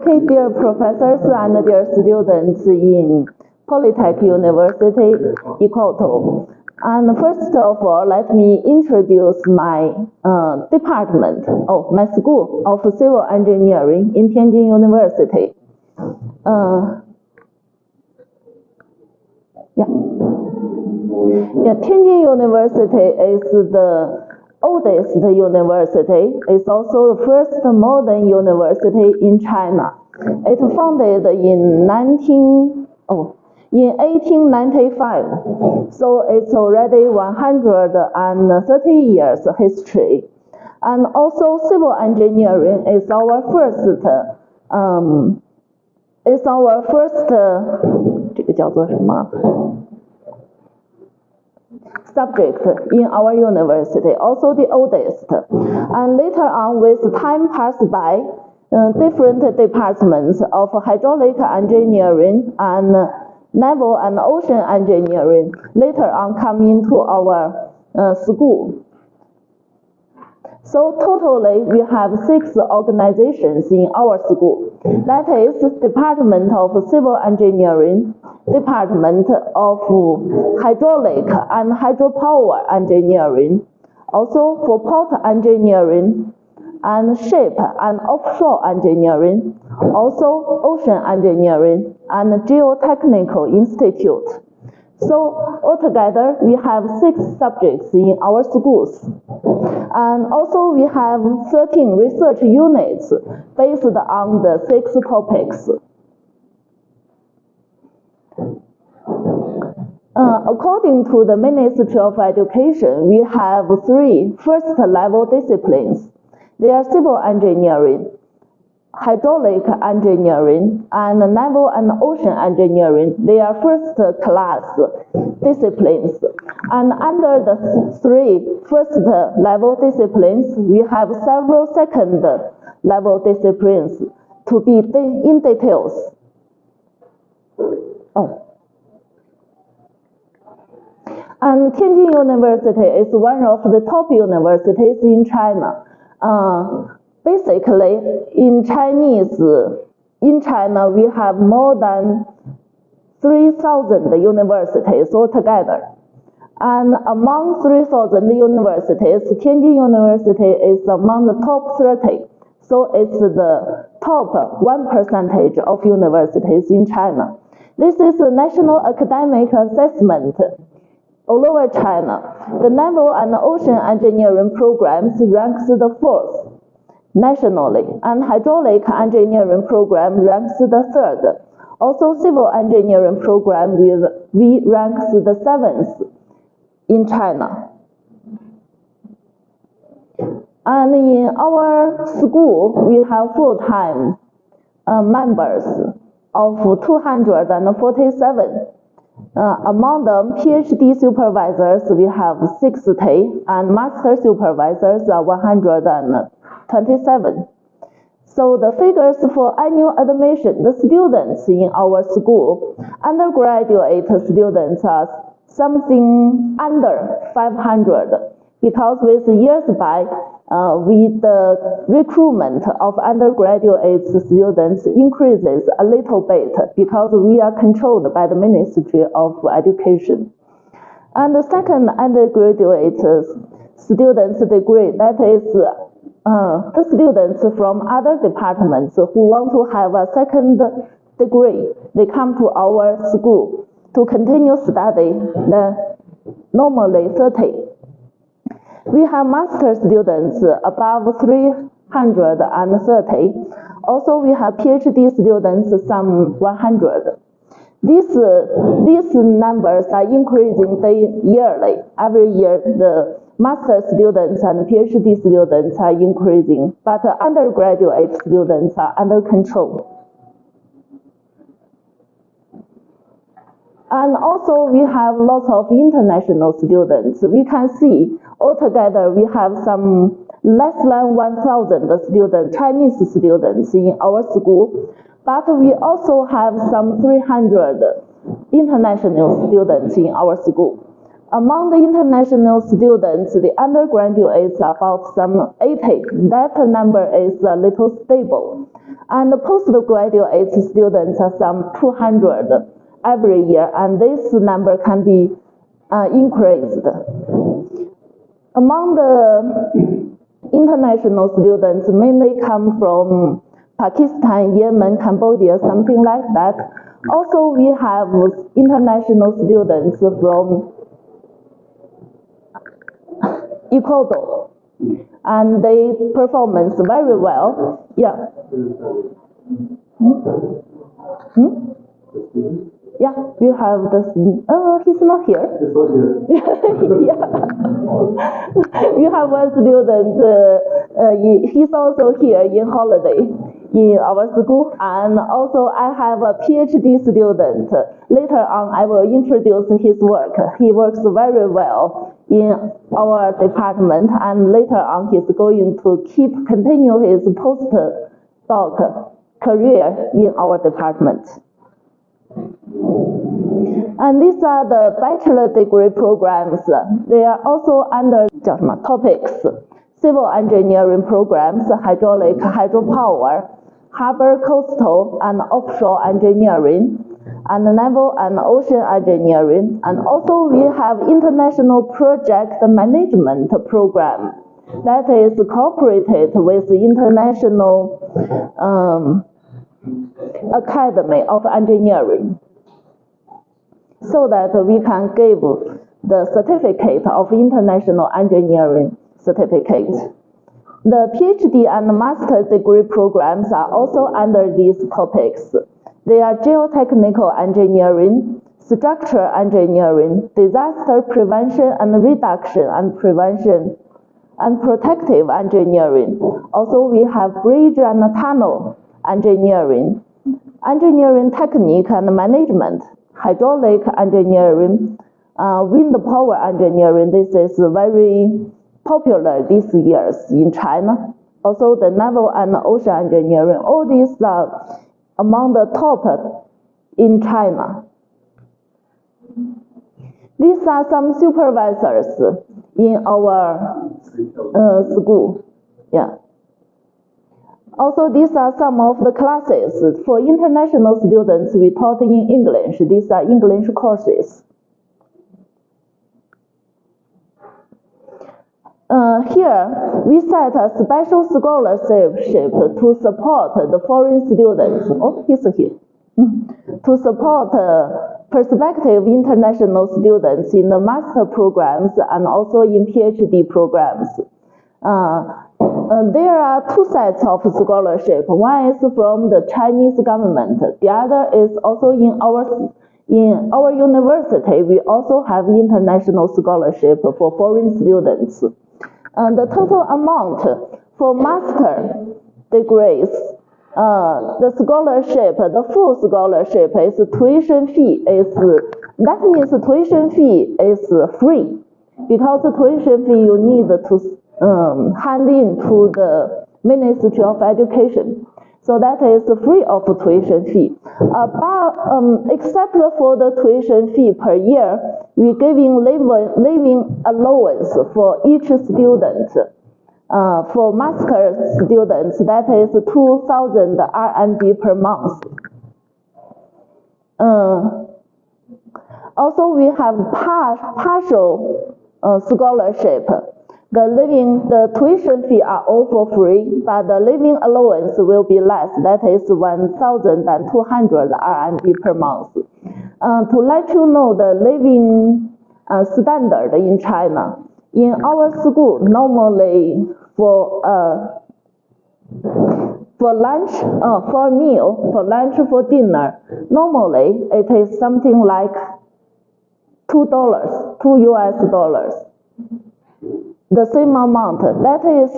Okay, dear professors and dear students in Polytech University, Ikoto. And first of all, let me introduce my department, my school of civil engineering in Tianjin University. Tianjin University is the oldest university. It's also the first modern university in China. It founded in 1895, so it's already 130 years history. And also civil engineering is our first subject in our university, also the oldest. And later on, with time passed by, different departments of hydraulic engineering and naval and ocean engineering later on come into our school. So totally, we have 6 organizations in our school. That is Department of Civil Engineering, Department of Hydraulic and Hydropower Engineering, also for port engineering and ship and offshore engineering, also ocean engineering and geotechnical institute. So altogether, we have 6 subjects in our schools. And also we have 13 research units based on the 6 topics. According to the Ministry of Education, we have 3 first-level disciplines. They are civil engineering, hydraulic engineering, and naval and ocean engineering. They are first-class disciplines. And under the 3 first-level disciplines, we have several second-level disciplines to be in details. And Tianjin University is one of the top universities in China. Basically, in China, we have more than 3,000 universities altogether. And among 3,000 universities, Tianjin University is among the top 30. So it's the top 1% of universities in China. This is a national academic assessment all over China. The naval and ocean engineering programs ranks the 4th. Nationally, and hydraulic engineering program ranks the 3rd. Also, civil engineering program ranks the 7th in China. And in our school, we have full-time members of 247. Among them, PhD supervisors, we have 60, and master supervisors are 127. So the figures for annual admission, the students in our school, undergraduate students are something under 500, because with years by, with the recruitment of undergraduate students increases a little bit, because we are controlled by the Ministry of Education. And the second undergraduate students degree, that is the students from other departments who want to have a second degree, they come to our school to continue study, normally 30. We have master students above 330. Also, we have PhD students, some 100. These numbers are increasing yearly. Every year, the master students and PhD students are increasing, but undergraduate students are under control. And also, we have lots of international students. We can see altogether we have some less than 1,000 students, Chinese students in our school, but we also have some 300 international students in our school. Among the international students, the undergraduates are about some 80. That number is a little stable. And the postgraduate students are some 200 every year, and this number can be increased. Among the international students mainly come from Pakistan, Yemen, Cambodia, something like that. Also, we have international students from Ecuador, and they performance very well. Yeah. Yeah, we have this. He's not here. Yeah. We have one student. He's also here in holiday in our school, and also I have a PhD student. Later on, I will introduce his work. He works very well in our department, and later on, he's going to continue his postdoc career in our department. And these are the bachelor degree programs. They are also under topics: civil engineering programs, hydraulic, hydropower, harbor, coastal, and offshore engineering, and naval and ocean engineering. And also we have international project management program that is cooperated with the International Academy of Engineering, so that we can give the certificate of international engineering certificate. The PhD and master degree programs are also under these topics. They are geotechnical engineering, structural engineering, disaster prevention and reduction and prevention, and protective engineering. Also, we have bridge and tunnel engineering, engineering technique and management, hydraulic engineering, wind power engineering. This is very popular these years in China. Also, the naval and ocean engineering. All these are among the top in China. These are some supervisors in our school. Yeah. Also, these are some of the classes. For international students, we taught in English. These are English courses. Here, we set a special scholarship to support the foreign students. Oh, he's here. To support prospective international students in the master programs and also in PhD programs. There are two sets of scholarship. One is from the Chinese government. The other is also in our university. We also have international scholarship for foreign students. The total amount for master degrees, the scholarship, the full scholarship is tuition fee that means tuition fee is free, because the tuition fee you need to hand in to the Ministry of Education. So that is free of tuition fee. Except for the tuition fee per year, we're giving living allowance for each student. For master students, that is 2,000 RMB per month. Also, we have partial scholarship. The tuition fee are all for free, but the living allowance will be less. That is 1,200 RMB per month. To let you know the living standard in China, in our school, normally for lunch, for dinner, normally it is something like $2, $2 US. The same amount, that is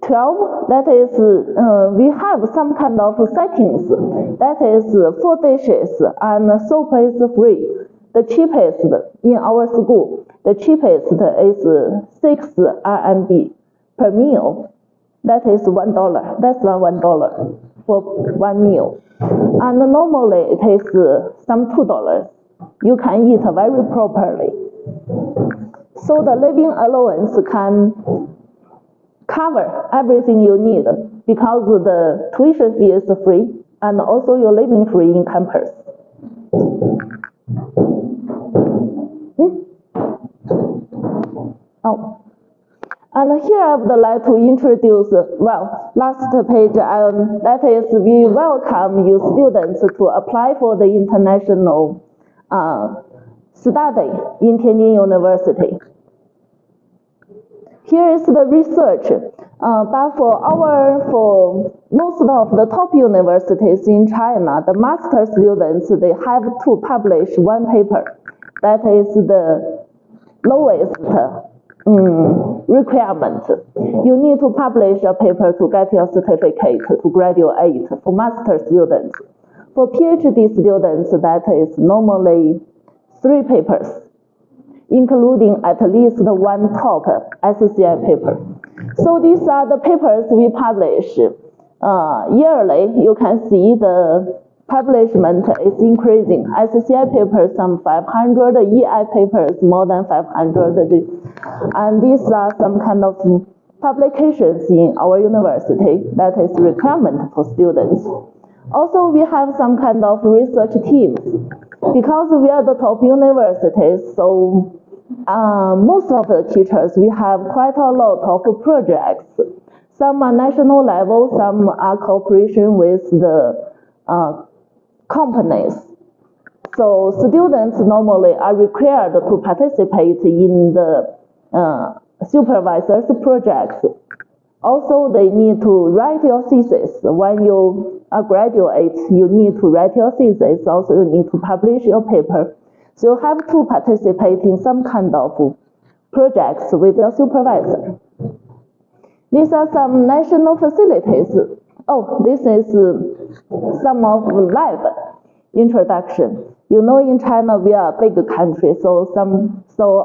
12, that is, we have some kind of settings, that is 4 dishes, and soup is free. The cheapest in our school, the cheapest is 6 RMB per meal. That is $1, that's $1 for one meal. And normally it is some $2 you can eat very properly. So the living allowance can cover everything you need because the tuition fee is free and also you're living free in campus. Oh. And here I would like to introduce, well, last page, that is we welcome you students to apply for the international study in Tianjin University. Here is the research, but for most of the top universities in China, the master students, they have to publish one paper. That is the lowest requirement. You need to publish a paper to get your certificate to graduate for master students. For PhD students, that is normally 3 papers, including at least one top SCI paper. So these are the papers we publish yearly. You can see the publishment is increasing. SCI papers some 500, EI papers more than 500. And these are some kind of publications in our university that is requirement for students. Also, we have some kind of research teams. Because we are the top universities, so most of the teachers, we have quite a lot of projects. Some are national level, some are cooperation with the companies. So students normally are required to participate in the supervisors' projects. Also, they need to write your thesis. When you are graduate, you need to write your thesis. Also, you need to publish your paper. So you have to participate in some kind of projects with your supervisor. These are some national facilities. Oh, this is some of lab introduction. You know, in China, we are a big country, so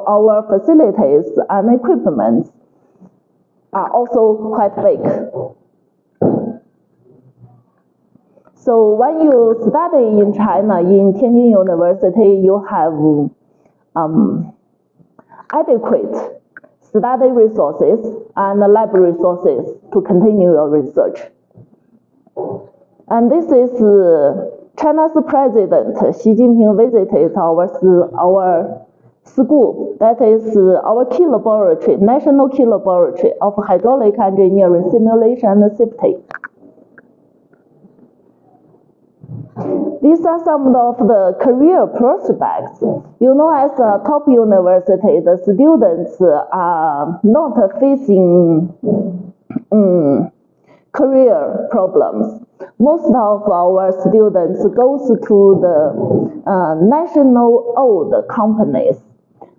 our facilities and equipment are also quite big. So when you study in China, in Tianjin University, you have adequate study resources and lab resources to continue your research. And this is China's President Xi Jinping visited our school. That is our key laboratory, national key laboratory of hydraulic engineering, simulation and safety. These are some of the career prospects. You know, as a top university, the students are not facing career problems. Most of our students goes to the national owned companies.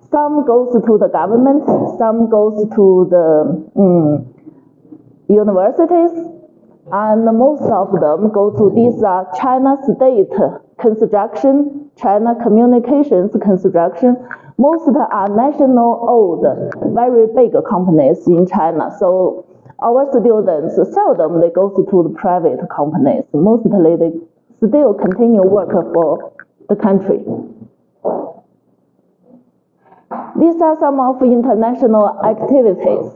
Some goes to the government, some goes to the universities, and most of them go to these China State Construction, China Communications Construction. Most are national owned, very big companies in China. So our students seldom they go to the private companies. Mostly they still continue work for the country. These are some of international activities.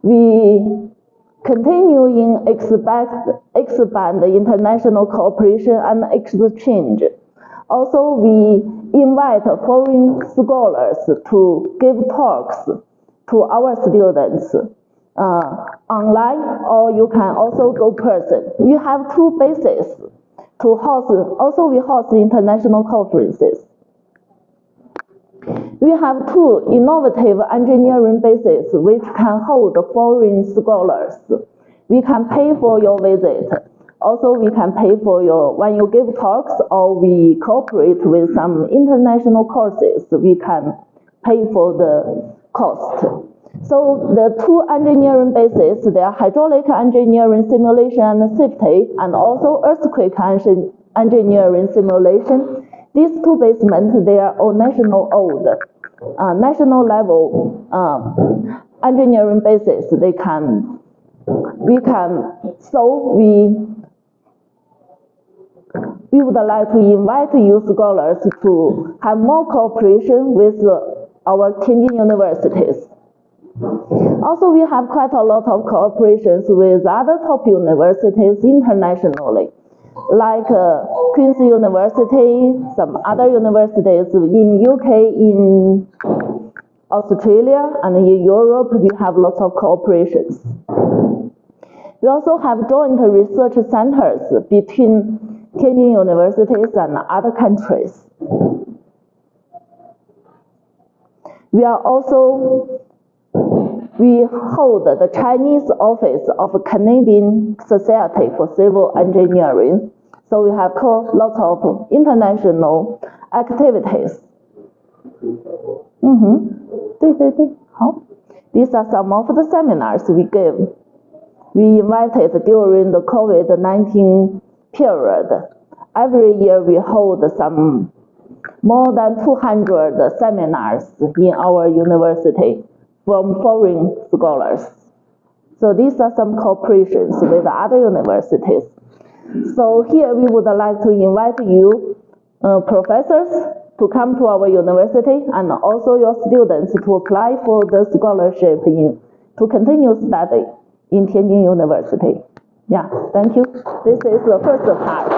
We continue in expand the international cooperation and exchange. Also, we invite foreign scholars to give talks to our students online, or you can also go person. We have 2 bases to host. Also, we host international conferences. We have 2 innovative engineering bases which can hold foreign scholars. We can pay for your visit. Also, we can pay for your, when you give talks, or we cooperate with some international courses, we can pay for the cost. So the 2 engineering bases, they are hydraulic engineering, simulation and safety, and also earthquake engineering simulation. These 2 basements, they are all national owned. National level engineering bases, we we would like to invite you scholars to have more cooperation with our Tianjin universities. Also, we have quite a lot of cooperations with other top universities internationally, like Queen's University, some other universities in UK, in Australia, and in Europe. We have lots of cooperations. We also have joint research centers between Tianjin universities and other countries. We hold the Chinese office of Canadian Society for Civil Engineering. So we have lots of international activities. These are some of the seminars we give. We invited during the COVID-19 period. Every year we hold some more than 200 seminars in our university from foreign scholars. So these are some cooperations with other universities. So here we would like to invite you, professors, to come to our university, and also your students to apply for the scholarship to continue study in Tianjin University. Yeah, thank you. This is the first part.